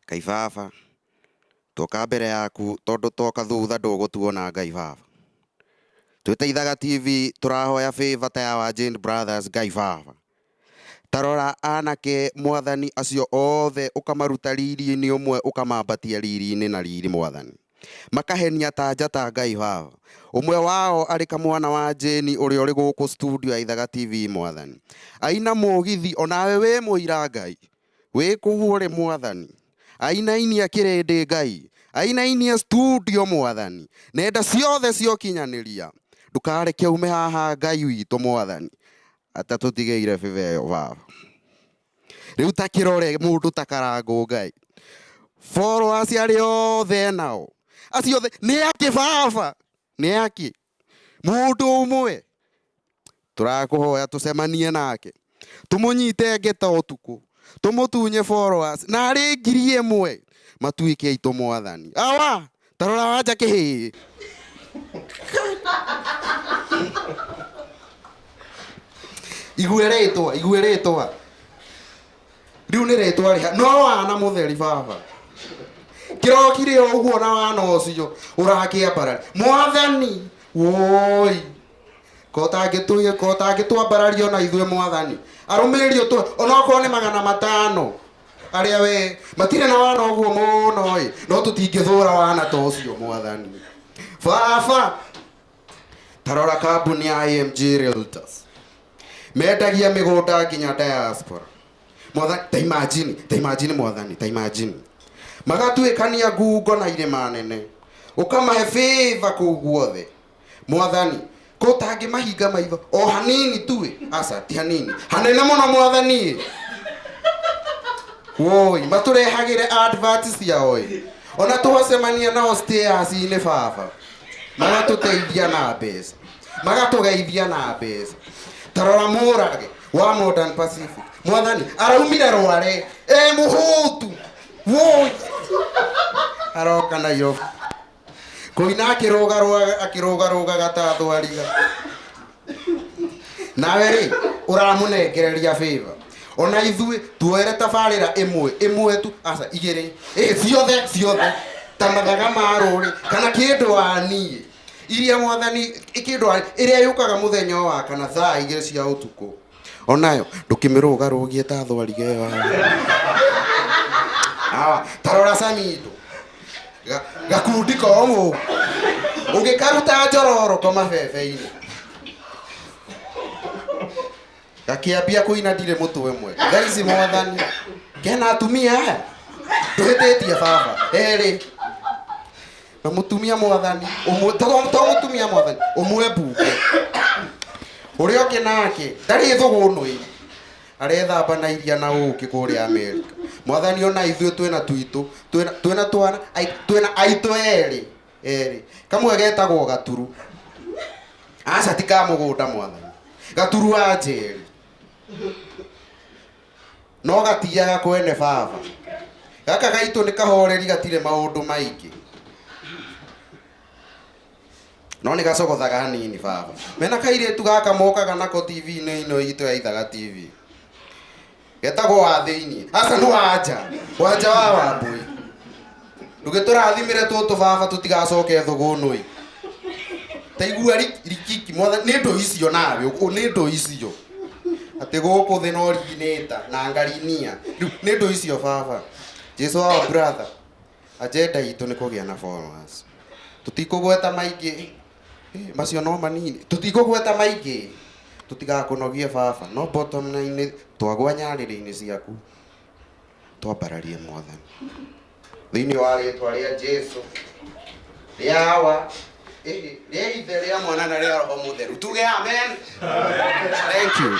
Ngai baba twoka mbere yaku tondu twoka thutha ndugutuona Ngai baba twiteithaga TV turahoya favor ta ya Wajir Brothers Ngai baba tarora anake mwathani acio othe ukamaruta riri-ini umwe ukamambatia riri-ini na riri mwathani makahenia ta njata Ngai baba umwe wao ari kamwana wa Jeni uri uri guku studio ya Ithaga TV mwathani aina mugithi onawe we muira Ngai we kuhure mwathani ainainia kirindi Ngai ainainia studio mwathani nenda ciothe ciokinyaniria ndukareke ume haha Ngai witu mwathani atatutigire bibeyo baba riu takirore mundu takarangu Ngai followers ari othe nao acio othe ni aki baba ni aki mundu umwe turakuhoya tucemanie nake tumunyite ngeta utuku tumutunye followers na ari ngiri imwe matuike aitu mwathani awa tarora wanja kihi igwe ritwa riu ni ritwa riha no wana mutheri baba kirokire uguo na wana ucio urakiambarari mwathani woi kota gitwambarario na ithwe mwathani arumirio tu onako ni 500 aria we matire na wana uguo muno no tutingithura wana to ucio mwathani baba tarora kambuni ya IMG Realtors mendagia migunda nginya diaspora mwathani ta imagine mwathani ta imagine magatuikania ngungo na irima nene ukamahe favor kuu guothe mwathani kotangi mahinga maitho o hanini tu asa ti hanini hanene muno mwathani woi maturehagire adverts ciao ona tuwacemania nao stairs-ini baba magatuteithia na mbeca magatugeithia na mbeca tarora murage wa Modern Pacific mwathani araumire rware muhutu woi aroka na yo koina akiroga gatathwariga nawe ri uramunengereria favor ona ithui tuere tabarira imwe tu asa igiri ciothe ta mathaga maruri kana kindu ani iria mwathani ikindu iria yukaga muthenya wa kana thaa 2 cia utuku onayo ndukimirugarugie ta thwariga tarora samido gakundi komu ugikaruta njororo ko mabebe-ini gakiambia kuina ndire mutwe mwe thaici mwathani kena atumia aya tuhititie baba eri na mutumia mwathani umwe to mutumia mwathani umwe mbuke uria ungi nake ndari thugunwi arethamba na iria na uki kuria Amerika mwathani ona ithuĩ twina twitu twina twana twina aitu eri kamwe getagwo Gaturu aca ti ka mugunda mwathani Gaturu wa Njeri no gatiaga kwene baba gaka gaitu ni kahoreri gatire maundu maingi no ni gacogothaga hanini baba mena kairitu gaka mokaga nako TV-ini ino itu ya Ithaga TV getagwo wa thiini aca no wanja wa Wambui ndugiturathimire tutu baba tutigacoke thugunui ta igua rikiki mwathani ni ndo icio nawe ni ndo icio ati guku thi no rinita na ngarinia ni ndo icio baba Jesu wa brother agenda itu ni kugia na followers tutikugweta maingi macio no manini tutikugweta maingi tutigakunogie baba no bottom line twagwa nyarĩrĩ-inĩ ciaku twambararie mwathani thĩinĩ wa rĩtwa rĩa Jesu rĩawa rĩa Ithe rĩa Mwana na rĩa Roho Mũtheru tuge amen. Thank you.